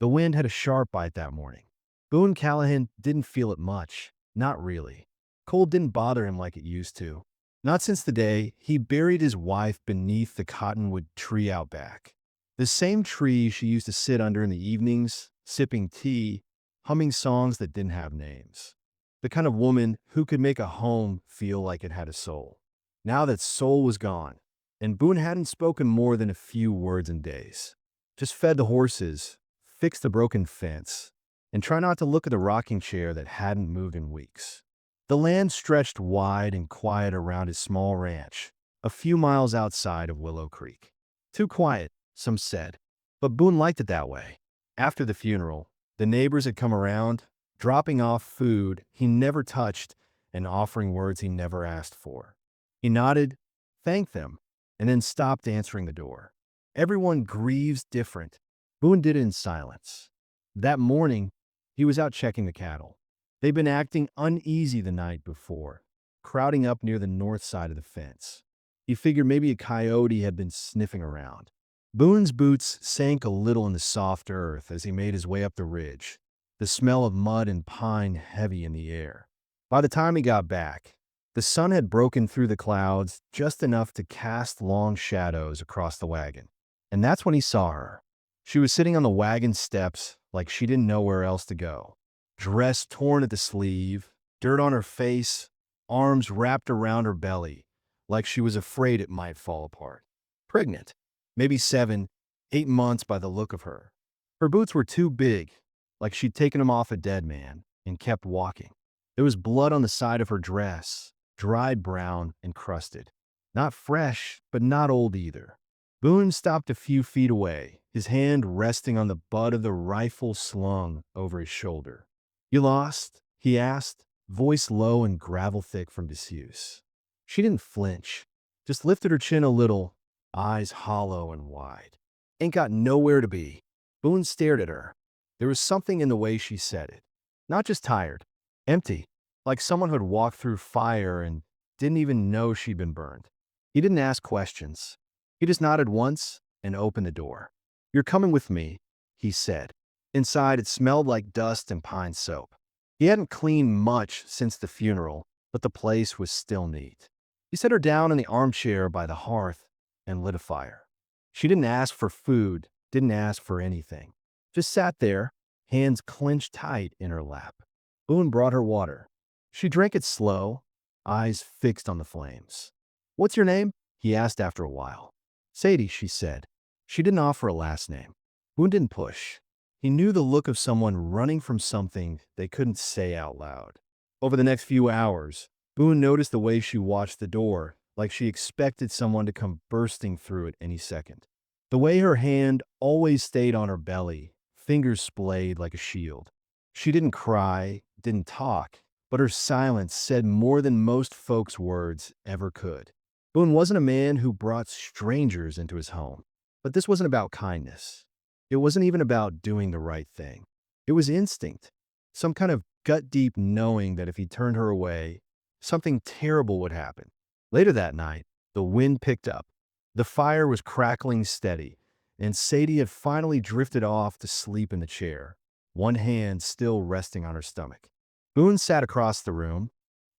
The wind had a sharp bite that morning. Boone Callahan didn't feel it much. Not really. Cold didn't bother him like it used to. Not since the day he buried his wife beneath the cottonwood tree out back. The same tree she used to sit under in the evenings, sipping tea, humming songs that didn't have names. The kind of woman who could make a home feel like it had a soul. Now that soul was gone, and Boone hadn't spoken more than a few words in days. Just fed the horses, fixed the broken fence, and try not to look at the rocking chair that hadn't moved in weeks. The land stretched wide and quiet around his small ranch, a few miles outside of Willow Creek. Too quiet, some said, but Boone liked it that way. After the funeral, the neighbors had come around, dropping off food he never touched and offering words he never asked for. He nodded, thanked them, and then stopped answering the door. Everyone grieves different. Boone did it in silence. That morning, he was out checking the cattle. They'd been acting uneasy the night before, crowding up near the north side of the fence. He figured maybe a coyote had been sniffing around. Boone's boots sank a little in the soft earth as he made his way up the ridge, the smell of mud and pine heavy in the air. By the time he got back, the sun had broken through the clouds just enough to cast long shadows across the wagon. And that's when he saw her. She was sitting on the wagon steps like she didn't know where else to go. Dress torn at the sleeve, dirt on her face, arms wrapped around her belly, like she was afraid it might fall apart. Pregnant, maybe 7, 8 months by the look of her. Her boots were too big, like she'd taken them off a dead man, and kept walking. There was blood on the side of her dress, dried brown and crusted. Not fresh, but not old either. Boone stopped a few feet away, his hand resting on the butt of the rifle slung over his shoulder. "You lost?" he asked, voice low and gravel-thick from disuse. She didn't flinch, just lifted her chin a little, eyes hollow and wide. "Ain't got nowhere to be." Boone stared at her. There was something in the way she said it. Not just tired, empty, like someone who had walked through fire and didn't even know she'd been burned. He didn't ask questions. He just nodded once and opened the door. "You're coming with me," he said. Inside, it smelled like dust and pine soap. He hadn't cleaned much since the funeral, but the place was still neat. He set her down in the armchair by the hearth and lit a fire. She didn't ask for food, didn't ask for anything. Just sat there, hands clenched tight in her lap. Boone brought her water. She drank it slow, eyes fixed on the flames. "What's your name?" he asked after a while. "Sadie," she said. She didn't offer a last name. Boone didn't push. He knew the look of someone running from something they couldn't say out loud. Over the next few hours, Boone noticed the way she watched the door, like she expected someone to come bursting through at any second. The way her hand always stayed on her belly, fingers splayed like a shield. She didn't cry, didn't talk, but her silence said more than most folks' words ever could. Boone wasn't a man who brought strangers into his home, but this wasn't about kindness. It wasn't even about doing the right thing. It was instinct, some kind of gut-deep knowing that if he turned her away, something terrible would happen. Later that night, the wind picked up. The fire was crackling steady, and Sadie had finally drifted off to sleep in the chair, one hand still resting on her stomach. Boone sat across the room,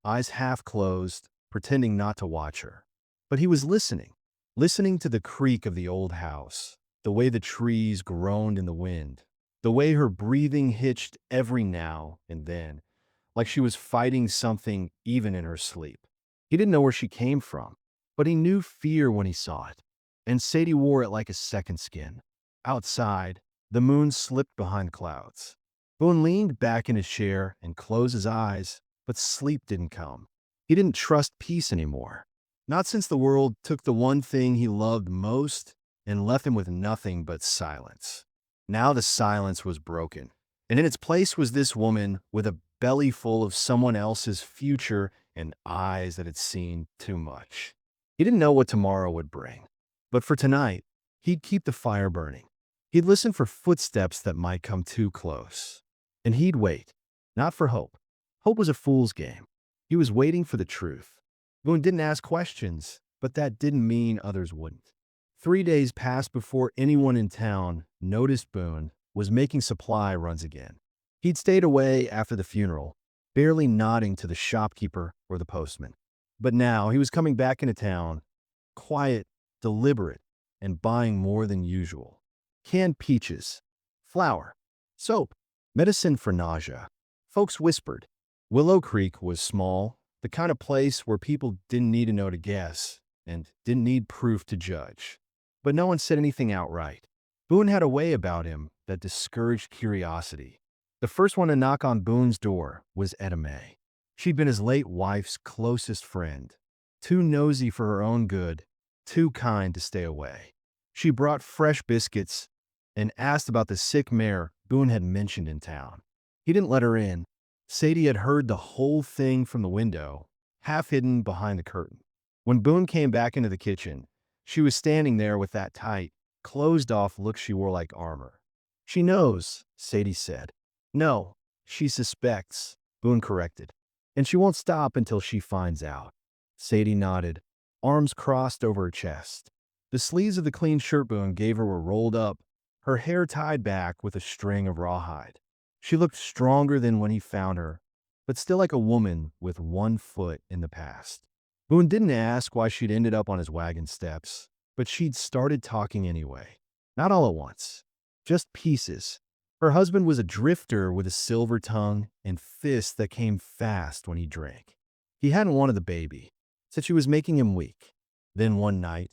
eyes half closed, pretending not to watch her. But he was listening to the creak of the old house, the way the trees groaned in the wind, the way her breathing hitched every now and then, like she was fighting something even in her sleep. He didn't know where she came from, but he knew fear when he saw it, and Sadie wore it like a second skin. Outside, the moon slipped behind clouds. Boone leaned back in his chair and closed his eyes, but sleep didn't come. He didn't trust peace anymore. Not since the world took the one thing he loved most and left him with nothing but silence. Now the silence was broken, and in its place was this woman with a belly full of someone else's future and eyes that had seen too much. He didn't know what tomorrow would bring, but for tonight, he'd keep the fire burning. He'd listen for footsteps that might come too close. And he'd wait, not for hope. Hope was a fool's game. He was waiting for the truth. Boone didn't ask questions, but that didn't mean others wouldn't. 3 days passed before anyone in town noticed Boone, was making supply runs again. He'd stayed away after the funeral, barely nodding to the shopkeeper or the postman. But now he was coming back into town, quiet, deliberate, and buying more than usual. Canned peaches, flour, soap, medicine for nausea. Folks whispered. Willow Creek was small, the kind of place where people didn't need to know to guess and didn't need proof to judge. But no one said anything outright. Boone had a way about him that discouraged curiosity. The first one to knock on Boone's door was Etta May. She'd been his late wife's closest friend, too nosy for her own good, too kind to stay away. She brought fresh biscuits and asked about the sick mare Boone had mentioned in town. He didn't let her in. Sadie had heard the whole thing from the window, half hidden behind the curtain. When Boone came back into the kitchen, she was standing there with that tight, closed-off look she wore like armor. "She knows," Sadie said. "No, she suspects," Boone corrected. "And she won't stop until she finds out." Sadie nodded, arms crossed over her chest. The sleeves of the clean shirt Boone gave her were rolled up, her hair tied back with a string of rawhide. She looked stronger than when he found her, but still like a woman with one foot in the past. Boone didn't ask why she'd ended up on his wagon steps, but she'd started talking anyway. Not all at once, just pieces. Her husband was a drifter with a silver tongue and fists that came fast when he drank. He hadn't wanted the baby, said she was making him weak. Then one night,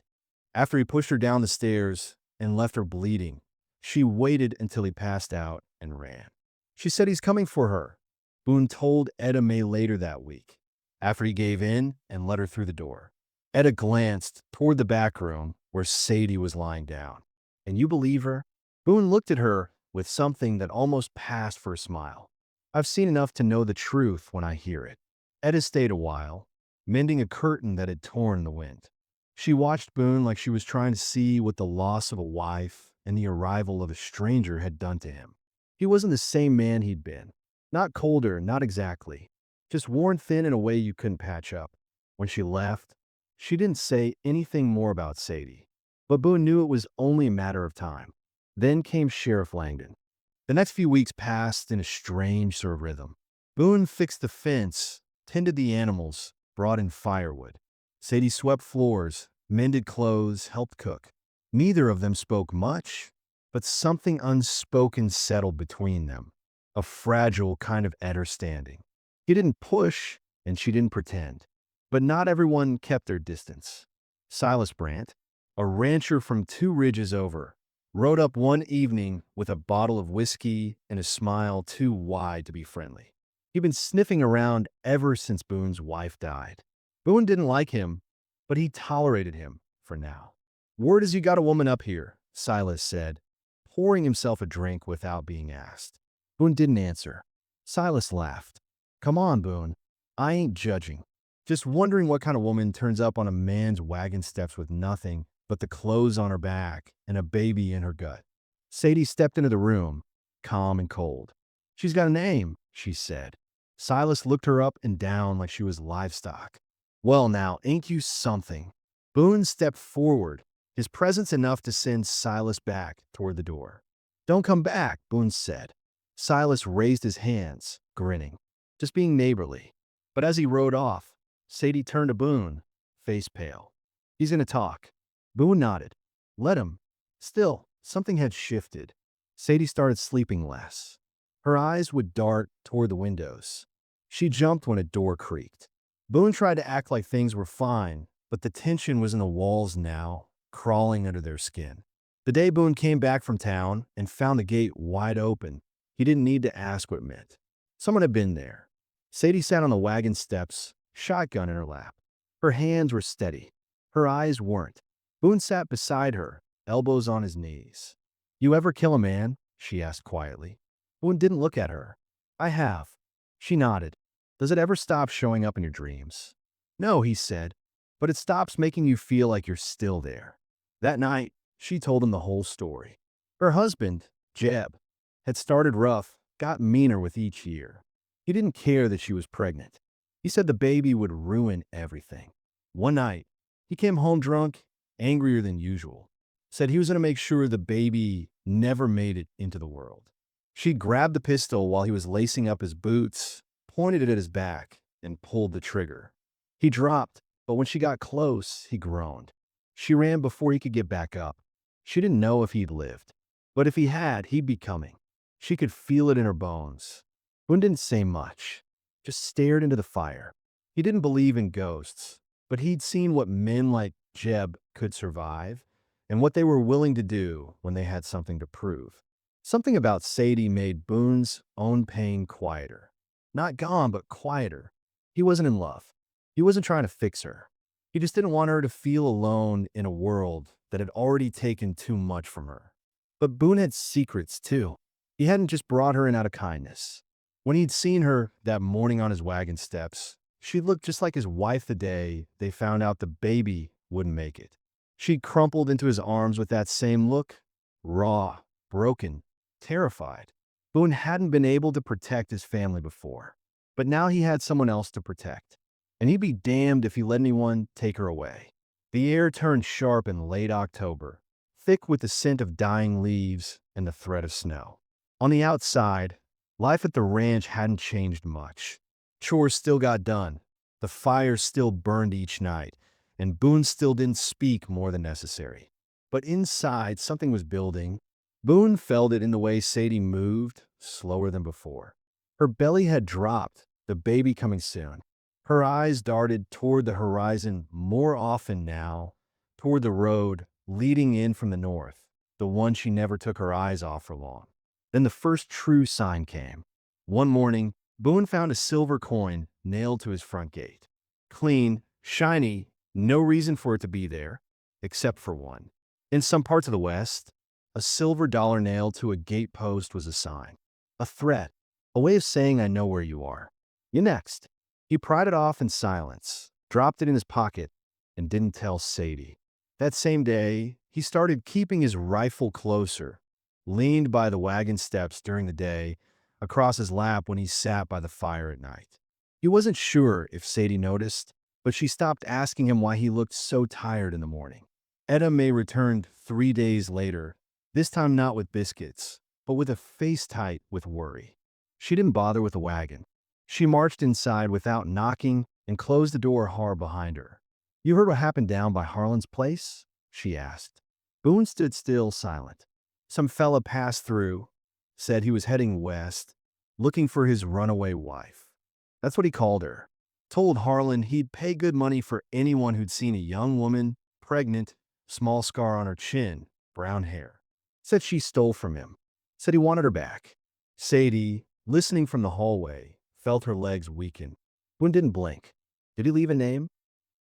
after he pushed her down the stairs and left her bleeding, she waited until he passed out and ran. She said he's coming for her, Boone told Etta May later that week, after he gave in and let her through the door. Etta glanced toward the back room where Sadie was lying down. "And you believe her?" Boone looked at her with something that almost passed for a smile. "I've seen enough to know the truth when I hear it." Etta stayed a while, mending a curtain that had torn in the wind. She watched Boone like she was trying to see what the loss of a wife and the arrival of a stranger had done to him. He wasn't the same man he'd been. Not colder, not exactly. Just worn thin in a way you couldn't patch up. When she left, she didn't say anything more about Sadie. But Boone knew it was only a matter of time. Then came Sheriff Langdon. The next few weeks passed in a strange sort of rhythm. Boone fixed the fence, tended the animals, brought in firewood. Sadie swept floors, mended clothes, helped cook. Neither of them spoke much, but something unspoken settled between them, a fragile kind of understanding. He didn't push, and she didn't pretend. But not everyone kept their distance. Silas Brandt, a rancher from 2 ridges over, rode up one evening with a bottle of whiskey and a smile too wide to be friendly. He'd been sniffing around ever since Boone's wife died. Boone didn't like him, but he tolerated him for now. "Word is you got a woman up here," Silas said, pouring himself a drink without being asked. Boone didn't answer. Silas laughed. "Come on, Boone. I ain't judging. Just wondering what kind of woman turns up on a man's wagon steps with nothing but the clothes on her back and a baby in her gut." Sadie stepped into the room, calm and cold. "She's got a name," she said. Silas looked her up and down like she was livestock. "Well now, ain't you something?" Boone stepped forward, his presence enough to send Silas back toward the door. "Don't come back," Boone said. Silas raised his hands, grinning, just being neighborly. But as he rode off, Sadie turned to Boone, face pale. "He's going to talk." Boone nodded. "Let him." Still, something had shifted. Sadie started sleeping less. Her eyes would dart toward the windows. She jumped when a door creaked. Boone tried to act like things were fine, but the tension was in the walls now, crawling under their skin. The day Boone came back from town and found the gate wide open, he didn't need to ask what it meant. Someone had been there. Sadie sat on the wagon steps, shotgun in her lap. Her hands were steady. Her eyes weren't. Boone sat beside her, elbows on his knees. "You ever kill a man?" she asked quietly. Boone didn't look at her. "I have." She nodded. "Does it ever stop showing up in your dreams?" "No," he said, "but it stops making you feel like you're still there." That night, she told him the whole story. Her husband, Jeb, had started rough, got meaner with each year. He didn't care that she was pregnant. He said the baby would ruin everything. One night, he came home drunk, angrier than usual. said he was going to make sure the baby never made it into the world. She grabbed the pistol while he was lacing up his boots, pointed it at his back, and pulled the trigger. He dropped, but when she got close, he groaned. She ran before he could get back up. She didn't know if he'd lived, but if he had, he'd be coming. She could feel it in her bones. Boone didn't say much, just stared into the fire. He didn't believe in ghosts, but he'd seen what men like Jeb could survive and what they were willing to do when they had something to prove. Something about Sadie made Boone's own pain quieter. Not gone, but quieter. He wasn't in love. He wasn't trying to fix her. He just didn't want her to feel alone in a world that had already taken too much from her. But Boone had secrets, too. He hadn't just brought her in out of kindness. When he'd seen her that morning on his wagon steps, she looked just like his wife the day they found out the baby wouldn't make it. She'd crumpled into his arms with that same look, raw, broken, terrified. Boone hadn't been able to protect his family before, but now he had someone else to protect, and he'd be damned if he let anyone take her away. The air turned sharp in late October, thick with the scent of dying leaves and the threat of snow. On the outside, life at the ranch hadn't changed much. Chores still got done, the fire still burned each night, and Boone still didn't speak more than necessary. But inside, something was building. Boone felt it in the way Sadie moved, slower than before. Her belly had dropped, the baby coming soon. Her eyes darted toward the horizon more often now, toward the road leading in from the north, the one she never took her eyes off for long. Then the first true sign came. One morning, Boone found a silver coin nailed to his front gate. Clean, shiny, no reason for it to be there, except for one. In some parts of the West, a silver dollar nailed to a gate post was a sign, a threat, a way of saying I know where you are. You next. He pried it off in silence, dropped it in his pocket, and didn't tell Sadie. That same day, he started keeping his rifle closer, leaned by the wagon steps during the day, across his lap when he sat by the fire at night. He wasn't sure if Sadie noticed, but she stopped asking him why he looked so tired in the morning. Etta May returned 3 days later, this time not with biscuits, but with a face tight with worry. She didn't bother with the wagon. She marched inside without knocking and closed the door hard behind her. You heard what happened down by Harlan's place? She asked. Boone stood still, silent. Some fella passed through, said he was heading west, looking for his runaway wife. That's what he called her. Told Harlan he'd pay good money for anyone who'd seen a young woman, pregnant, small scar on her chin, brown hair. Said she stole from him. Said he wanted her back. Sadie, listening from the hallway, felt her legs weaken. Boone didn't blink. Did he leave a name?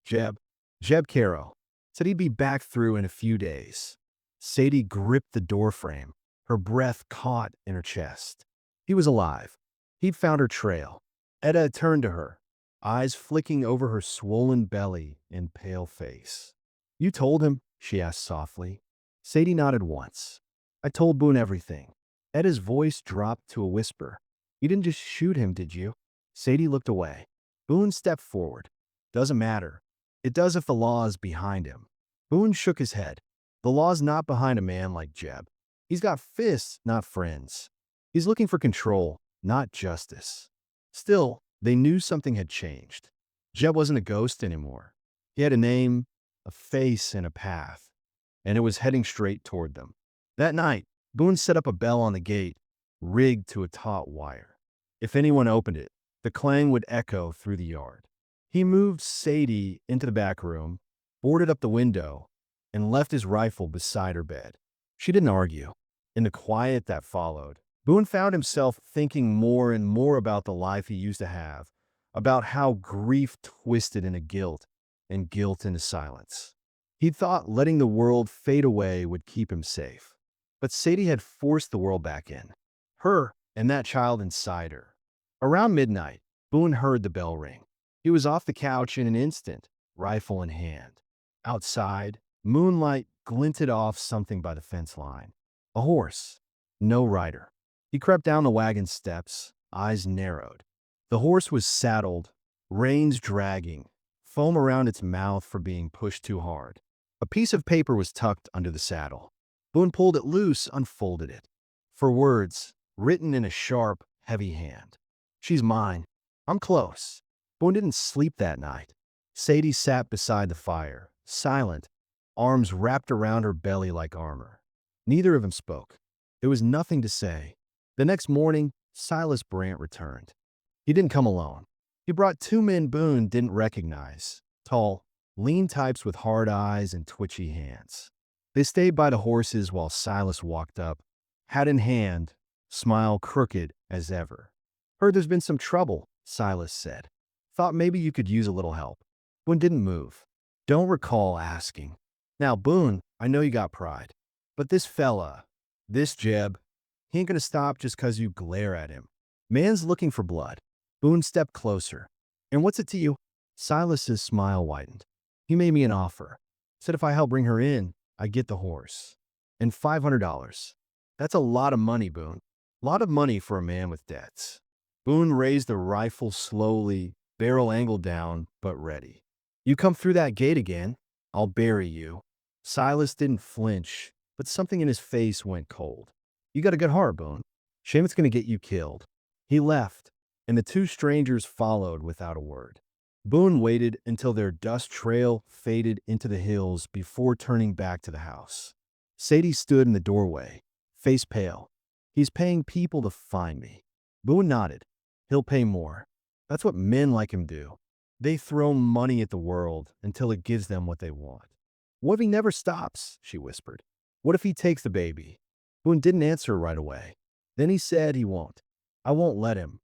Jeb. Jeb Caro. Said he'd be back through in a few days. Sadie gripped the doorframe, her breath caught in her chest. He was alive. He'd found her trail. Etta turned to her, eyes flicking over her swollen belly and pale face. You told him? She asked softly. Sadie nodded once. I told Boone everything. Etta's voice dropped to a whisper. You didn't just shoot him, did you? Sadie looked away. Boone stepped forward. Doesn't matter. It does if the law is behind him. Boone shook his head. The law's not behind a man like Jeb. He's got fists, not friends. He's looking for control, not justice. Still, they knew something had changed. Jeb wasn't a ghost anymore. He had a name, a face, and a path, and it was heading straight toward them. That night, Boone set up a bell on the gate, rigged to a taut wire. If anyone opened it, the clang would echo through the yard. He moved Sadie into the back room, boarded up the window, and left his rifle beside her bed. She didn't argue. In the quiet that followed, Boone found himself thinking more and more about the life he used to have, about how grief twisted into guilt and guilt into silence. He'd thought letting the world fade away would keep him safe. But Sadie had forced the world back in. Her and that child inside her. Around midnight, Boone heard the bell ring. He was off the couch in an instant, rifle in hand. Outside, moonlight glinted off something by the fence line. A horse. No rider. He crept down the wagon steps, eyes narrowed. The horse was saddled, reins dragging, foam around its mouth for being pushed too hard. A piece of paper was tucked under the saddle. Boone pulled it loose, unfolded it. For words, written in a sharp, heavy hand. She's mine. I'm close. Boone didn't sleep that night. Sadie sat beside the fire, silent, arms wrapped around her belly like armor. Neither of them spoke. There was nothing to say. The next morning, Silas Brant returned. He didn't come alone. He brought two men Boone didn't recognize, tall, lean types with hard eyes and twitchy hands. They stayed by the horses while Silas walked up, hat in hand, smile crooked as ever. Heard there's been some trouble, Silas said. Thought maybe you could use a little help. Boone didn't move. Don't recall asking. Now, Boone, I know you got pride. But this fella, this Jeb, he ain't gonna stop just 'cause you glare at him. Man's looking for blood. Boone stepped closer. And what's it to you? Silas's smile widened. He made me an offer. Said if I help bring her in, I get the horse. And $500. That's a lot of money, Boone. Lot of money for a man with debts. Boone raised the rifle slowly, barrel angled down, but ready. You come through that gate again, I'll bury you. Silas didn't flinch, but something in his face went cold. You got a good heart, Boone. Shame it's gonna get you killed. He left, and the two strangers followed without a word. Boone waited until their dust trail faded into the hills before turning back to the house. Sadie stood in the doorway, face pale. He's paying people to find me. Boone nodded. He'll pay more. That's what men like him do. They throw money at the world until it gives them what they want. What if he never stops? She whispered. What if he takes the baby? Boone didn't answer right away. Then he said he won't. I won't let him.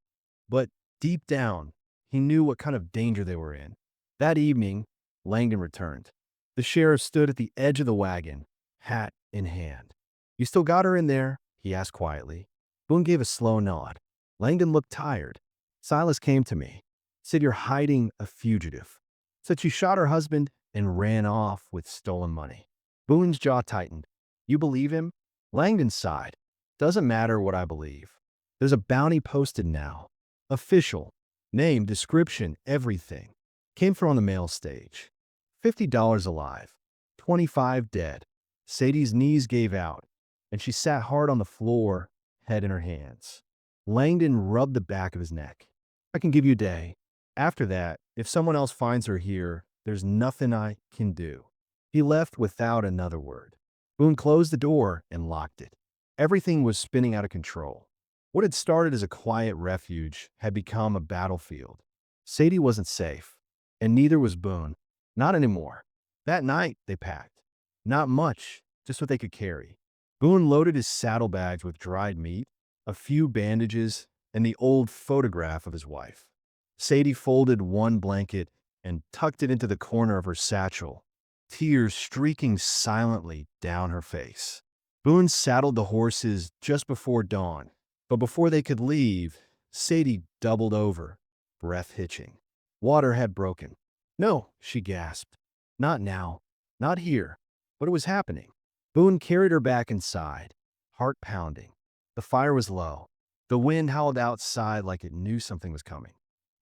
But deep down, he knew what kind of danger they were in. That evening, Langdon returned. The sheriff stood at the edge of the wagon, hat in hand. You still got her in there? He asked quietly. Boone gave a slow nod. Langdon looked tired. Silas came to me. Said you're hiding a fugitive. Said she shot her husband and ran off with stolen money. Boone's jaw tightened. You believe him? Langdon sighed. Doesn't matter what I believe. There's a bounty posted now. Official. Name, description, everything. Came from on the mail stage. $50 alive. 25 dead. Sadie's knees gave out, and she sat hard on the floor, head in her hands. Langdon rubbed the back of his neck. I can give you a day. After that, if someone else finds her here, there's nothing I can do. He left without another word. Boone closed the door and locked it. Everything was spinning out of control. What had started as a quiet refuge had become a battlefield. Sadie wasn't safe, and neither was Boone. Not anymore. That night, they packed. Not much, just what they could carry. Boone loaded his saddlebags with dried meat, a few bandages, and the old photograph of his wife. Sadie folded one blanket and tucked it into the corner of her satchel, tears streaking silently down her face. Boone saddled the horses just before dawn, but before they could leave, Sadie doubled over, breath hitching. Water had broken. No, she gasped. Not now. Not here. But it was happening. Boone carried her back inside, heart pounding. The fire was low. The wind howled outside like it knew something was coming.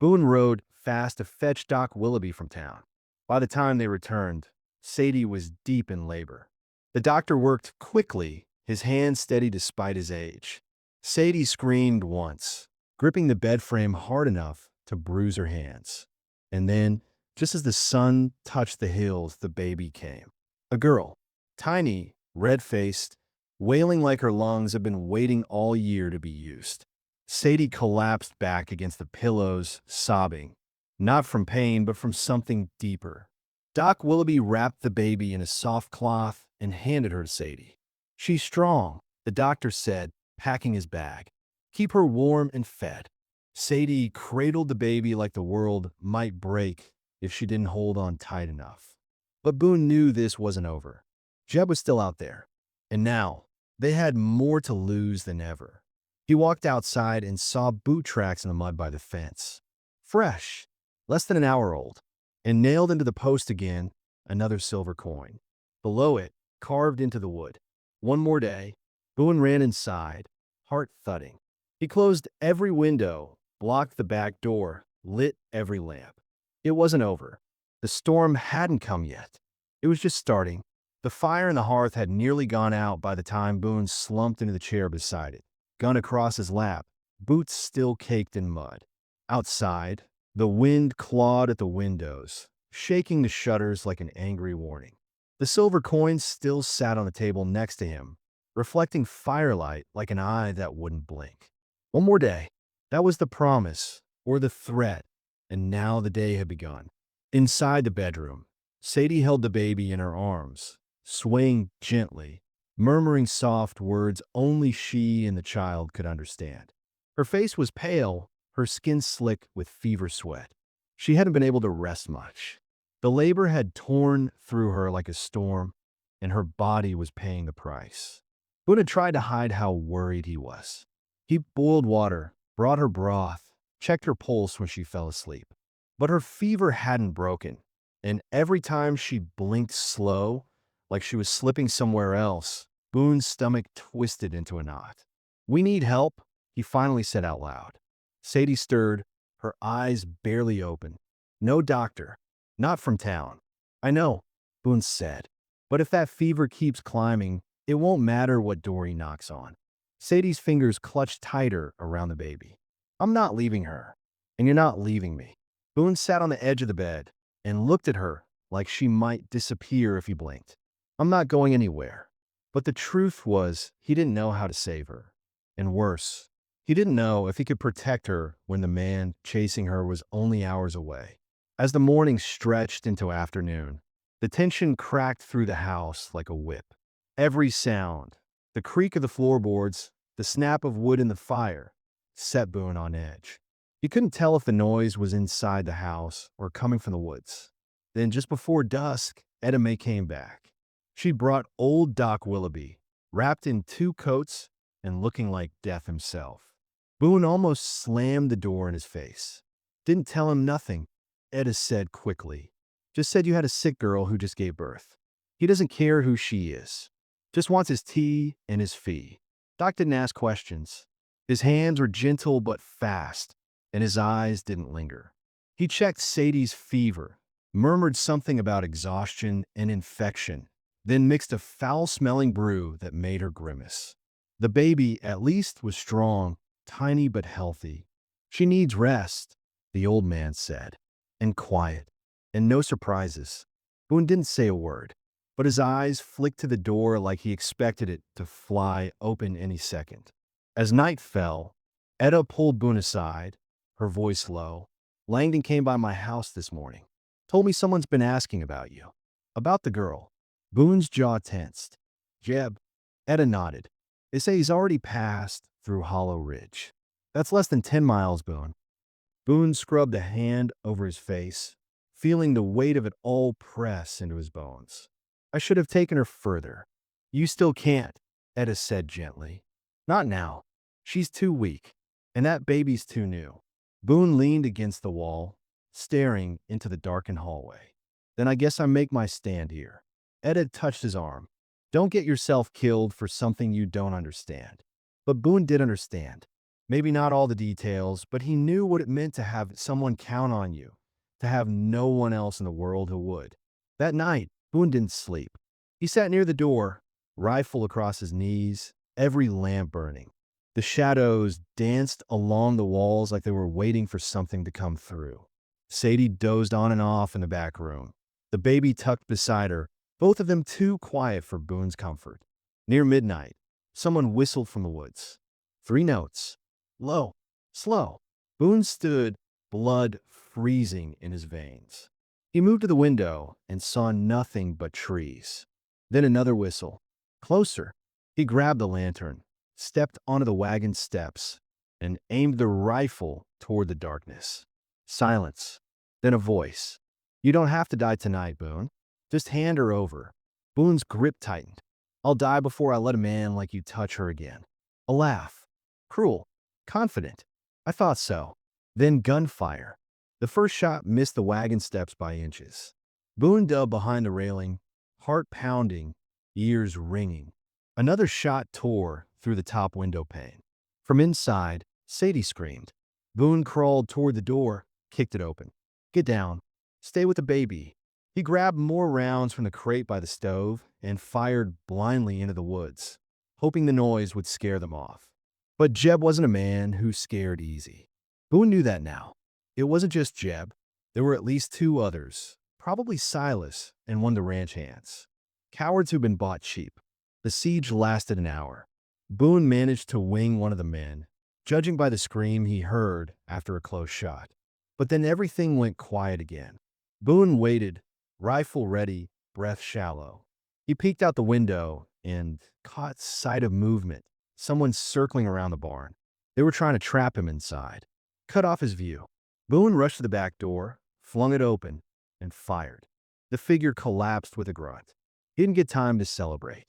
Boone rode fast to fetch Doc Willoughby from town. By the time they returned, Sadie was deep in labor. The doctor worked quickly, his hands steady despite his age. Sadie screamed once, gripping the bed frame hard enough to bruise her hands. And then, just as the sun touched the hills, the baby came. A girl, tiny, red-faced, wailing like her lungs had been waiting all year to be used. Sadie collapsed back against the pillows, sobbing, not from pain, but from something deeper. Doc Willoughby wrapped the baby in a soft cloth and handed her to Sadie. She's strong, the doctor said, packing his bag. Keep her warm and fed. Sadie cradled the baby like the world might break if she didn't hold on tight enough. But Boone knew this wasn't over. Jeb was still out there. And now, they had more to lose than ever. He walked outside and saw boot tracks in the mud by the fence. Fresh, less than an hour old, and nailed into the post again, another silver coin. Below it, carved into the wood. One more day. Boone ran inside, heart thudding. He closed every window, blocked the back door, lit every lamp. It wasn't over. The storm hadn't come yet. It was just starting. The fire in the hearth had nearly gone out by the time Boone slumped into the chair beside it, gun across his lap, boots still caked in mud. Outside, the wind clawed at the windows, shaking the shutters like an angry warning. The silver coins still sat on the table next to him, reflecting firelight like an eye that wouldn't blink. One more day. That was the promise, or the threat, and now the day had begun. Inside the bedroom, Sadie held the baby in her arms, swaying gently, murmuring soft words only she and the child could understand. Her face was pale, her skin slick with fever sweat. She hadn't been able to rest much. The labor had torn through her like a storm, and her body was paying the price. Boone had tried to hide how worried he was. He boiled water, brought her broth, checked her pulse when she fell asleep. But her fever hadn't broken, and every time she blinked slow, like she was slipping somewhere else, Boone's stomach twisted into a knot. "We need help," he finally said out loud. Sadie stirred, her eyes barely open. "No doctor. Not from town." "I know," Boone said. "But if that fever keeps climbing, it won't matter what door he knocks on." Sadie's fingers clutched tighter around the baby. "I'm not leaving her, and you're not leaving me." Boone sat on the edge of the bed and looked at her like she might disappear if he blinked. "I'm not going anywhere." But the truth was, he didn't know how to save her. And worse, he didn't know if he could protect her when the man chasing her was only hours away. As the morning stretched into afternoon, the tension cracked through the house like a whip. Every sound, the creak of the floorboards, the snap of wood in the fire, set Boone on edge. He couldn't tell if the noise was inside the house or coming from the woods. Then, just before dusk, Etta May came back. She brought old Doc Willoughby, wrapped in 2 coats and looking like death himself. Boone almost slammed the door in his face. "Didn't tell him nothing," Etta said quickly. "Just said you had a sick girl who just gave birth. He doesn't care who she is. Just wants his tea and his fee." Doc didn't ask questions. His hands were gentle but fast, and his eyes didn't linger. He checked Sadie's fever, murmured something about exhaustion and infection, then mixed a foul-smelling brew that made her grimace. The baby, at least, was strong, tiny but healthy. "She needs rest," the old man said, "and quiet, and no surprises." Boone didn't say a word, but his eyes flicked to the door like he expected it to fly open any second. As night fell, Etta pulled Boone aside, her voice low. "Langdon came by my house this morning. Told me someone's been asking about you. About the girl." Boone's jaw tensed. "Jeb." Etta nodded. "They say he's already passed through Hollow Ridge." "That's less than 10 miles, Boone." Boone scrubbed a hand over his face, feeling the weight of it all press into his bones. "I should have taken her further." "You still can't," Etta said gently. "Not now. She's too weak, and that baby's too new." Boone leaned against the wall, staring into the darkened hallway. "Then I guess I make my stand here." Etta touched his arm. "Don't get yourself killed for something you don't understand." But Boone did understand. Maybe not all the details, but he knew what it meant to have someone count on you, to have no one else in the world who would. That night, Boone didn't sleep. He sat near the door, rifle across his knees, every lamp burning. The shadows danced along the walls like they were waiting for something to come through. Sadie dozed on and off in the back room, the baby tucked beside her, both of them too quiet for Boone's comfort. Near midnight, someone whistled from the woods. 3 notes. Low, slow. Boone stood, blood freezing in his veins. He moved to the window and saw nothing but trees. Then another whistle. Closer. He grabbed the lantern, stepped onto the wagon steps, and aimed the rifle toward the darkness. Silence. Then a voice. "You don't have to die tonight, Boone. Just hand her over." Boone's grip tightened. "I'll die before I let a man like you touch her again." A laugh. Cruel. Confident. "I thought so." Then gunfire. The first shot missed the wagon steps by inches. Boone dug behind the railing, heart pounding, ears ringing. Another shot tore through the top window pane. From inside, Sadie screamed. Boone crawled toward the door, kicked it open. "Get down. Stay with the baby." He grabbed more rounds from the crate by the stove and fired blindly into the woods, hoping the noise would scare them off. But Jeb wasn't a man who scared easy. Boone knew that now. It wasn't just Jeb. There were at least two others, probably Silas and one of the ranch hands. Cowards who'd been bought cheap. The siege lasted an hour. Boone managed to wing one of the men, judging by the scream he heard after a close shot. But then everything went quiet again. Boone waited, rifle ready, breath shallow. He peeked out the window and caught sight of movement, someone circling around the barn. They were trying to trap him inside. Cut off his view. Boone rushed to the back door, flung it open, and fired. The figure collapsed with a grunt. He didn't get time to celebrate.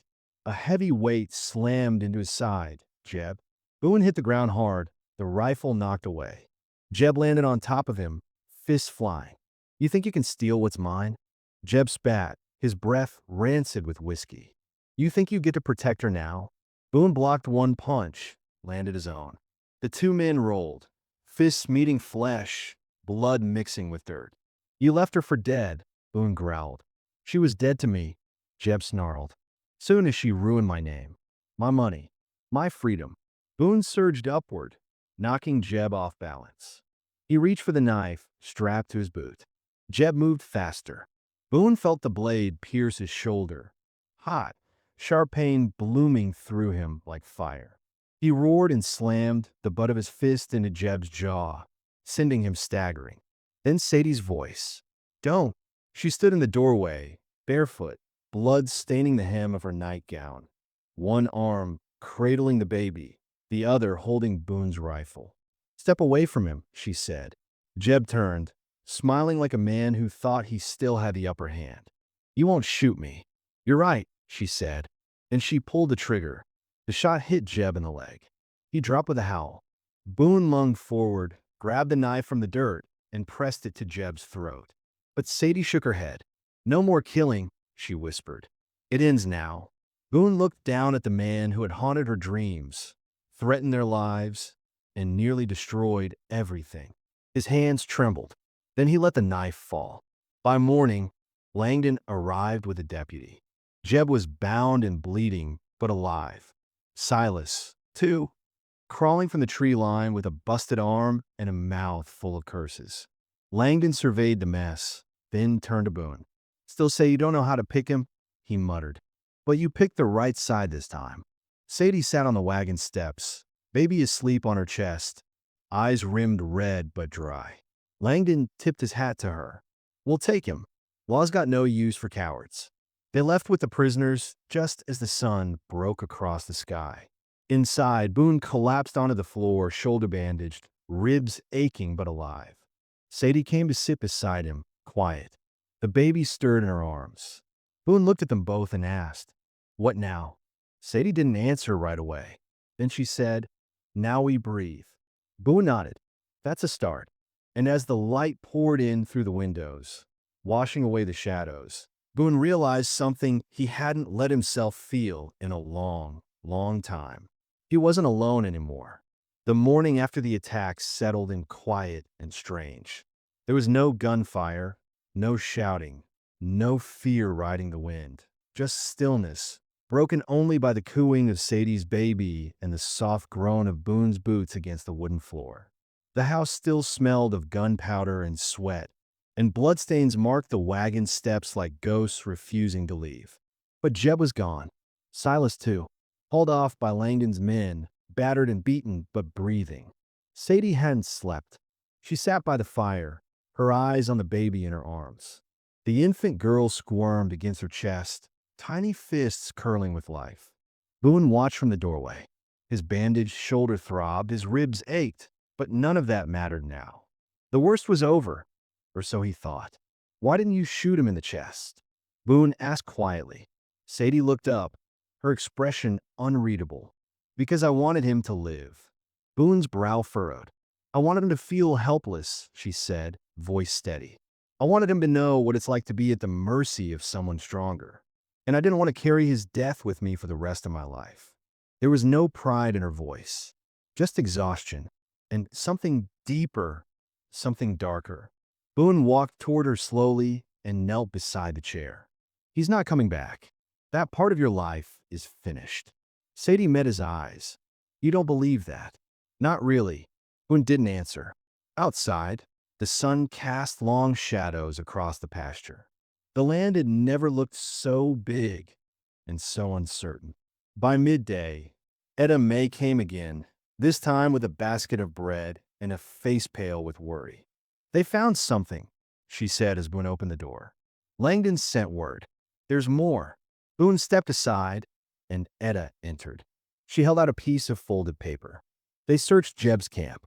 A heavy weight slammed into his side. Jeb. Boone hit the ground hard, the rifle knocked away. Jeb landed on top of him, fists flying. You think you can steal what's mine? Jeb spat, his breath rancid with whiskey. You think you get to protect her now? Boone blocked one punch, landed his own. The two men rolled, fists meeting flesh, blood mixing with dirt. You left her for dead, Boone growled. She was dead to me, Jeb snarled. Soon as she ruined my name, my money, my freedom. Boone surged upward, knocking Jeb off balance. He reached for the knife, strapped to his boot. Jeb moved faster. Boone felt the blade pierce his shoulder. Hot, sharp pain blooming through him like fire. He roared and slammed the butt of his fist into Jeb's jaw, sending him staggering. Then Sadie's voice. Don't. She stood in the doorway, barefoot, blood staining the hem of her nightgown. One arm cradling the baby, the other holding Boone's rifle. Step away from him, she said. Jeb turned, smiling like a man who thought he still had the upper hand. You won't shoot me. You're right, she said, and she pulled the trigger. The shot hit Jeb in the leg. He dropped with a howl. Boone lunged forward, grabbed the knife from the dirt, and pressed it to Jeb's throat. But Sadie shook her head. No more killing, she whispered. It ends now. Boone looked down at the man who had haunted her dreams, threatened their lives, and nearly destroyed everything. His hands trembled. Then he let the knife fall. By morning, Langdon arrived with a deputy. Jeb was bound and bleeding, but alive. Silas, too, crawling from the tree line with a busted arm and a mouth full of curses. Langdon surveyed the mess, then turned to Boone. Still say you don't know how to pick him? He muttered. But you picked the right side this time. Sadie sat on the wagon steps, baby asleep on her chest, eyes rimmed red but dry. Langdon tipped his hat to her. We'll take him. Law's got no use for cowards. They left with the prisoners just as the sun broke across the sky. Inside, Boone collapsed onto the floor, shoulder bandaged, ribs aching but alive. Sadie came to sit beside him, quiet. The baby stirred in her arms. Boone looked at them both and asked, What now? Sadie didn't answer right away. Then she said, Now we breathe. Boone nodded. That's a start. And as the light poured in through the windows, washing away the shadows, Boone realized something he hadn't let himself feel in a long, long time. He wasn't alone anymore. The morning after the attack settled in quiet and strange. There was no gunfire, no shouting, no fear riding the wind, just stillness, broken only by the cooing of Sadie's baby and the soft groan of Boone's boots against the wooden floor. The house still smelled of gunpowder and sweat, and bloodstains marked the wagon steps like ghosts refusing to leave. But Jeb was gone. Silas, too, hauled off by Langdon's men, battered and beaten but breathing. Sadie hadn't slept. She sat by the fire, her eyes on the baby in her arms. The infant girl squirmed against her chest, tiny fists curling with life. Boone watched from the doorway. His bandaged shoulder throbbed, his ribs ached, but none of that mattered now. The worst was over, or so he thought. Why didn't you shoot him in the chest? Boone asked quietly. Sadie looked up, her expression unreadable. Because I wanted him to live. Boone's brow furrowed. I wanted him to feel helpless, she said, voice steady. I wanted him to know what it's like to be at the mercy of someone stronger. And I didn't want to carry his death with me for the rest of my life. There was no pride in her voice, just exhaustion, and something deeper, something darker. Boone walked toward her slowly, and knelt beside the chair. He's not coming back. That part of your life is finished. Sadie met his eyes. You don't believe that? Not really. Boone didn't answer. Outside, the sun cast long shadows across the pasture. The land had never looked so big and so uncertain. By midday, Etta May came again, this time with a basket of bread and a face pale with worry. They found something, she said as Boone opened the door. Langdon sent word. There's more. Boone stepped aside, and Etta entered. She held out a piece of folded paper. They searched Jeb's camp,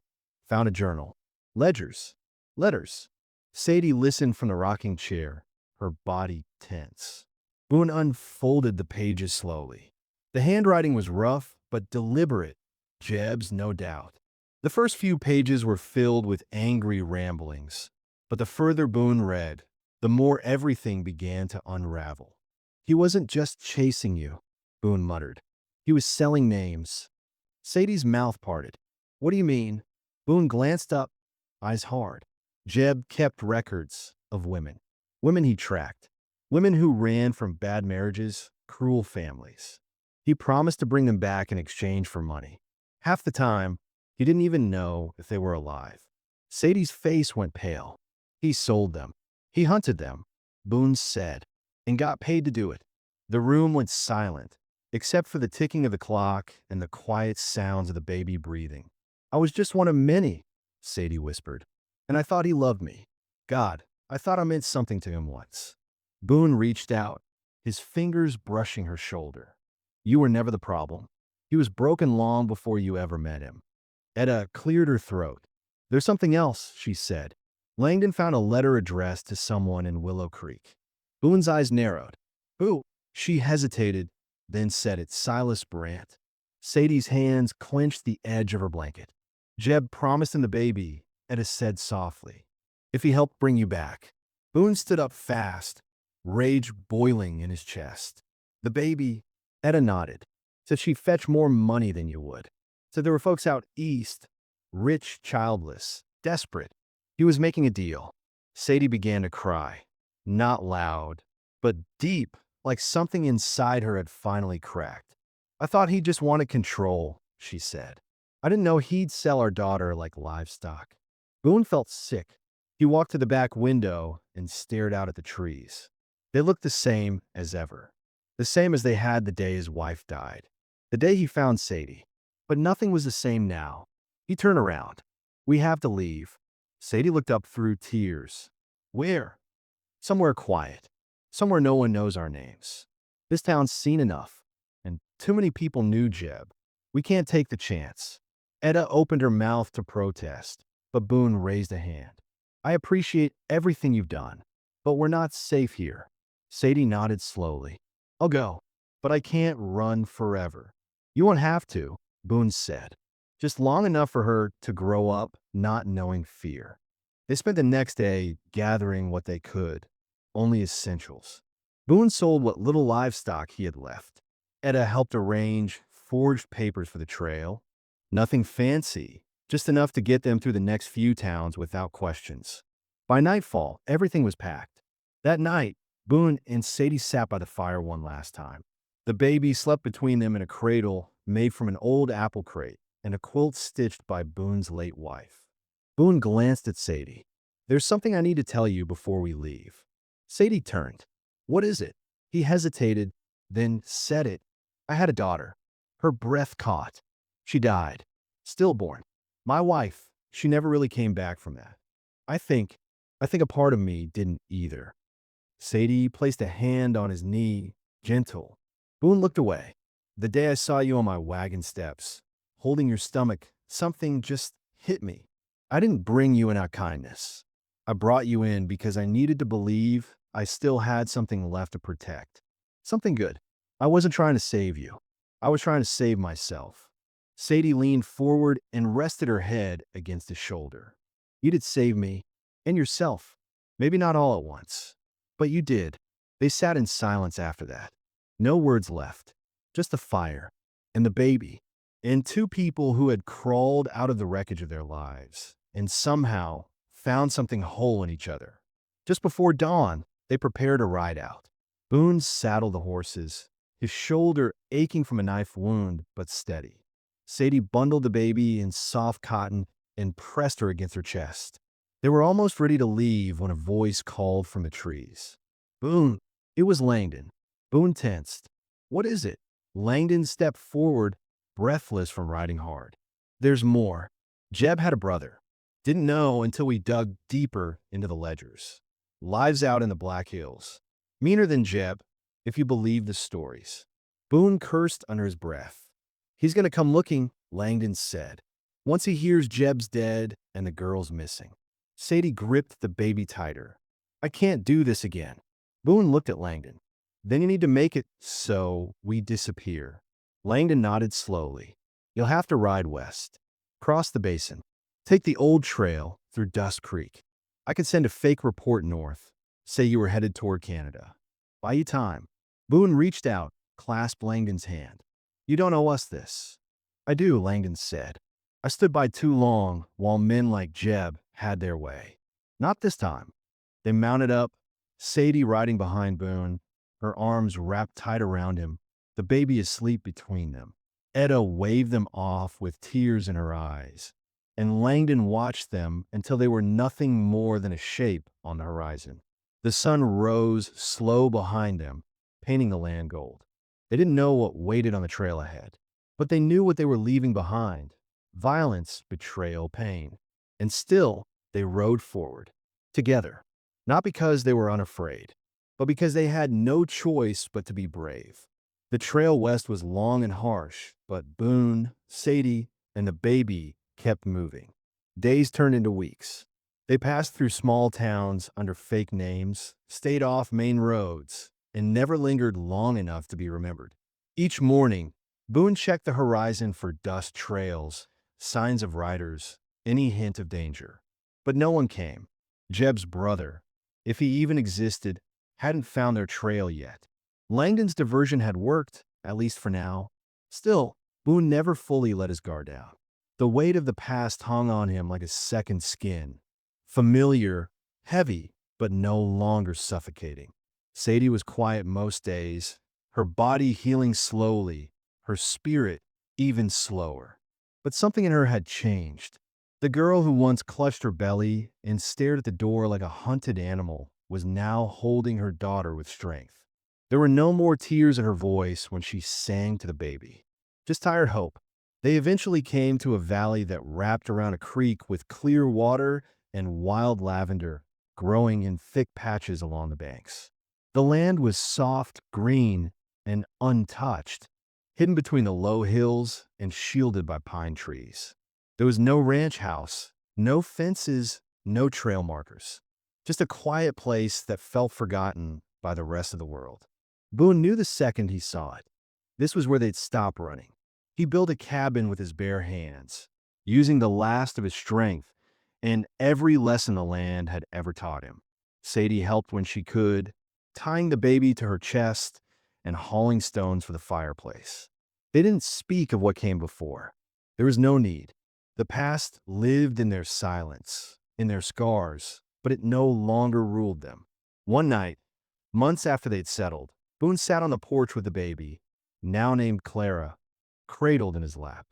found a journal, ledgers, letters. Sadie listened from the rocking chair, her body tense. Boone unfolded the pages slowly. The handwriting was rough, but deliberate. Jeb's, no doubt. The first few pages were filled with angry ramblings, but the further Boone read, the more everything began to unravel. He wasn't just chasing you, Boone muttered. He was selling names. Sadie's mouth parted. What do you mean? Boone glanced up, eyes hard. Jeb kept records of women. Women he tracked. Women who ran from bad marriages, cruel families. He promised to bring them back in exchange for money. Half the time, he didn't even know if they were alive. Sadie's face went pale. He sold them. He hunted them, Boone said, and got paid to do it. The room went silent, except for the ticking of the clock and the quiet sounds of the baby breathing. I was just one of many, Sadie whispered, and I thought he loved me. God, I thought I meant something to him once. Boone reached out, his fingers brushing her shoulder. You were never the problem. He was broken long before you ever met him. Etta cleared her throat. There's something else, she said. Langdon found a letter addressed to someone in Willow Creek. Boone's eyes narrowed. Who? She hesitated, then said it. Silas Brandt. Sadie's hands clenched the edge of her blanket. Jeb promised him the baby, Etta said softly, if he helped bring you back. Boone stood up fast, rage boiling in his chest. The baby, Etta nodded, said she'd fetch more money than you would. Said there were folks out east, rich, childless, desperate. He was making a deal. Sadie began to cry, not loud, but deep, like something inside her had finally cracked. I thought he just wanted control, she said. I didn't know he'd sell our daughter like livestock. Boone felt sick. He walked to the back window and stared out at the trees. They looked the same as ever. The same as they had the day his wife died. The day he found Sadie. But nothing was the same now. He turned around. We have to leave. Sadie looked up through tears. Where? Somewhere quiet. Somewhere no one knows our names. This town's seen enough. And too many people knew Jeb. We can't take the chance. Etta opened her mouth to protest, but Boone raised a hand. I appreciate everything you've done, but we're not safe here. Sadie nodded slowly. I'll go, but I can't run forever. You won't have to, Boone said. Just long enough for her to grow up not knowing fear. They spent the next day gathering what they could, only essentials. Boone sold what little livestock he had left. Etta helped arrange forged papers for the trail. Nothing fancy, just enough to get them through the next few towns without questions. By nightfall, everything was packed. That night, Boone and Sadie sat by the fire one last time. The baby slept between them in a cradle made from an old apple crate and a quilt stitched by Boone's late wife. Boone glanced at Sadie. There's something I need to tell you before we leave. Sadie turned. What is it? He hesitated, then said it. I had a daughter. Her breath caught. She died. Stillborn. My wife, she never really came back from that. I think a part of me didn't either. Sadie placed a hand on his knee, gentle. Boone looked away. The day I saw you on my wagon steps, holding your stomach, something just hit me. I didn't bring you in out of kindness. I brought you in because I needed to believe I still had something left to protect. Something good. I wasn't trying to save you. I was trying to save myself. Sadie leaned forward and rested her head against his shoulder. You did save me, and yourself. Maybe not all at once, but you did. They sat in silence after that. No words left, just the fire, and the baby, and two people who had crawled out of the wreckage of their lives, and somehow found something whole in each other. Just before dawn, They prepared to ride out. Boone saddled the horses, his shoulder aching from a knife wound, but steady. Sadie bundled the baby in soft cotton and pressed her against her chest. They were almost ready to leave when a voice called from the trees. Boone! It was Langdon. Boone tensed. What is it? Langdon stepped forward, breathless from riding hard. There's more. Jeb had a brother. Didn't know until we dug deeper into the ledgers. Lives out in the Black Hills. Meaner than Jeb, if you believe the stories. Boone cursed under his breath. He's going to come looking, Langdon said, once he hears Jeb's dead and the girl's missing. Sadie gripped the baby tighter. I can't do this again. Boone looked at Langdon. Then you need to make it so we disappear. Langdon nodded slowly. You'll have to ride west. Cross the basin. Take the old trail through Dust Creek. I could send a fake report north. Say you were headed toward Canada. Buy you time. Boone reached out, clasped Langdon's hand. You don't owe us this. I do, Langdon said. I stood by too long while men like Jeb had their way. Not this time. They mounted up, Sadie riding behind Boone, her arms wrapped tight around him, the baby asleep between them. Etta waved them off with tears in her eyes, and Langdon watched them until they were nothing more than a shape on the horizon. The sun rose slow behind them, painting the land gold. They didn't know what waited on the trail ahead, but they knew what they were leaving behind. Violence, betrayal, pain. And still, they rode forward, together. Not because they were unafraid, but because they had no choice but to be brave. The trail west was long and harsh, but Boone, Sadie, and the baby kept moving. Days turned into weeks. They passed through small towns under fake names, stayed off main roads, and never lingered long enough to be remembered. Each morning, Boone checked the horizon for dust trails, signs of riders, any hint of danger. But no one came. Jeb's brother, if he even existed, hadn't found their trail yet. Langdon's diversion had worked, at least for now. Still, Boone never fully let his guard down. The weight of the past hung on him like a second skin. Familiar, heavy, but no longer suffocating. Sadie was quiet most days, her body healing slowly, her spirit even slower. But something in her had changed. The girl who once clutched her belly and stared at the door like a hunted animal was now holding her daughter with strength. There were no more tears in her voice when she sang to the baby. Just tired hope. They eventually came to a valley that wrapped around a creek with clear water and wild lavender growing in thick patches along the banks. The land was soft, green, and untouched, hidden between the low hills and shielded by pine trees. There was no ranch house, no fences, no trail markers. Just a quiet place that felt forgotten by the rest of the world. Boone knew the second he saw it. This was where they'd stop running. He built a cabin with his bare hands, using the last of his strength and every lesson the land had ever taught him. Sadie helped when she could, tying the baby to her chest and hauling stones for the fireplace. They didn't speak of what came before. There was no need. The past lived in their silence, in their scars, but it no longer ruled them. One night, months after they'd settled, Boone sat on the porch with the baby, now named Clara, cradled in his lap.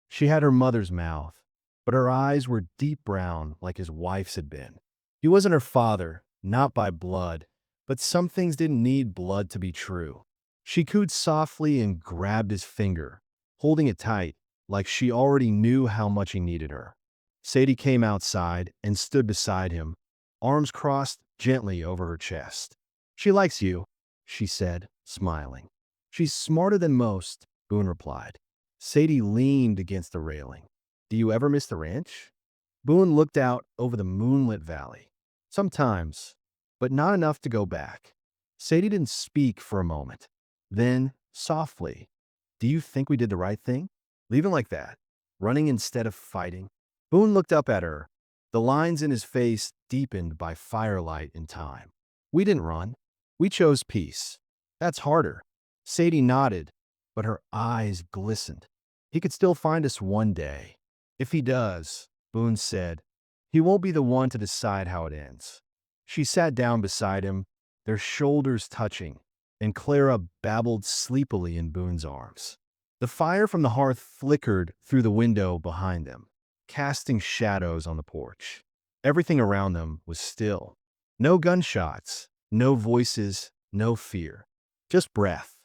She had her mother's mouth, but her eyes were deep brown like his wife's had been. He wasn't her father, not by blood, but some things didn't need blood to be true. She cooed softly and grabbed his finger, holding it tight, like she already knew how much he needed her. Sadie came outside and stood beside him, arms crossed gently over her chest. She likes you, she said, smiling. She's smarter than most, Boone replied. Sadie leaned against the railing. Do you ever miss the ranch? Boone looked out over the moonlit valley. Sometimes, but not enough to go back. Sadie didn't speak for a moment. Then, softly, do you think we did the right thing? Leaving like that, running instead of fighting? Boone looked up at her, the lines in his face deepened by firelight and time. We didn't run. We chose peace. That's harder. Sadie nodded, but her eyes glistened. He could still find us one day. If he does, Boone said, he won't be the one to decide how it ends. She sat down beside him, their shoulders touching, and Clara babbled sleepily in Boone's arms. The fire from the hearth flickered through the window behind them, casting shadows on the porch. Everything around them was still. No gunshots, no voices, no fear. Just breath.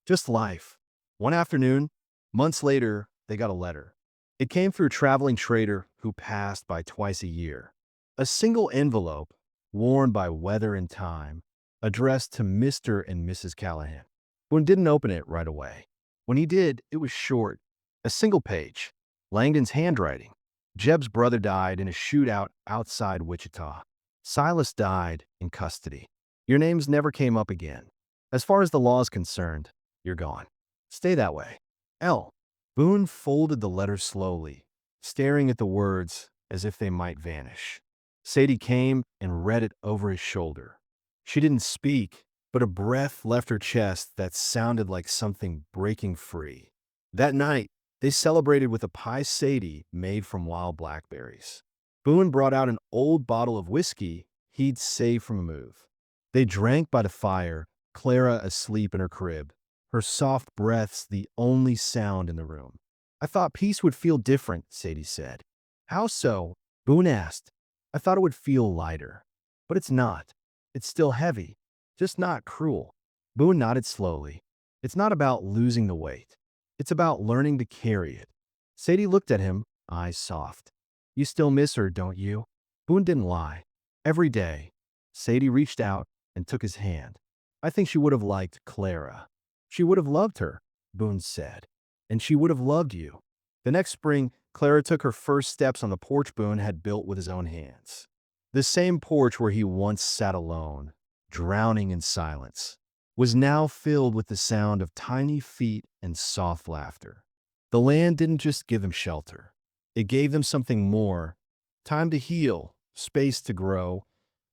Just life. One afternoon, months later, they got a letter. It came through a traveling trader who passed by twice a year. A single envelope, worn by weather and time, addressed to Mr. and Mrs. Callahan. Boone didn't open it right away. When he did, it was short. A single page. Langdon's handwriting. Jeb's brother died in a shootout outside Wichita. Silas died in custody. Your names never came up again. As far as the law is concerned, you're gone. Stay that way. L. Boone folded the letter slowly, staring at the words as if they might vanish. Sadie came and read it over his shoulder. She didn't speak, but a breath left her chest that sounded like something breaking free. That night, they celebrated with a pie Sadie made from wild blackberries. Boone brought out an old bottle of whiskey he'd saved from a move. They drank by the fire, Clara asleep in her crib, her soft breaths the only sound in the room. I thought peace would feel different, Sadie said. How so? Boone asked. I thought it would feel lighter. But it's not. It's still heavy, just not cruel. Boone nodded slowly. It's not about losing the weight. It's about learning to carry it. Sadie looked at him, eyes soft. You still miss her, don't you? Boone didn't lie. Every day, Sadie reached out and took his hand. I think she would have liked Clara. She would have loved her, Boone said. And she would have loved you. The next spring, Clara took her first steps on the porch Boone had built with his own hands. The same porch where he once sat alone, drowning in silence, was now filled with the sound of tiny feet and soft laughter. The land didn't just give them shelter. It gave them something more. Time to heal, space to grow,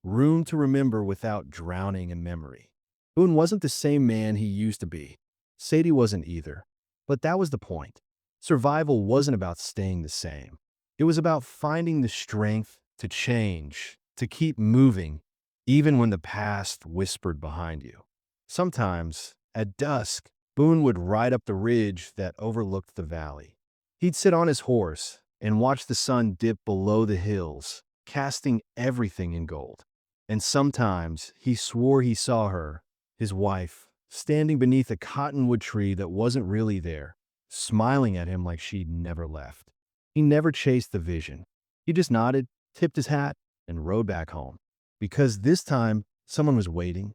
room to remember without drowning in memory. Boone wasn't the same man he used to be. Sadie wasn't either. But that was the point. Survival wasn't about staying the same. It was about finding the strength to change, to keep moving, even when the past whispered behind you. Sometimes, at dusk, Boone would ride up the ridge that overlooked the valley. He'd sit on his horse and watch the sun dip below the hills, casting everything in gold. And sometimes he swore he saw her, his wife, standing beneath a cottonwood tree that wasn't really there, smiling at him like she'd never left. He never chased the vision. He just nodded, tipped his hat, and rode back home. Because this time, someone was waiting,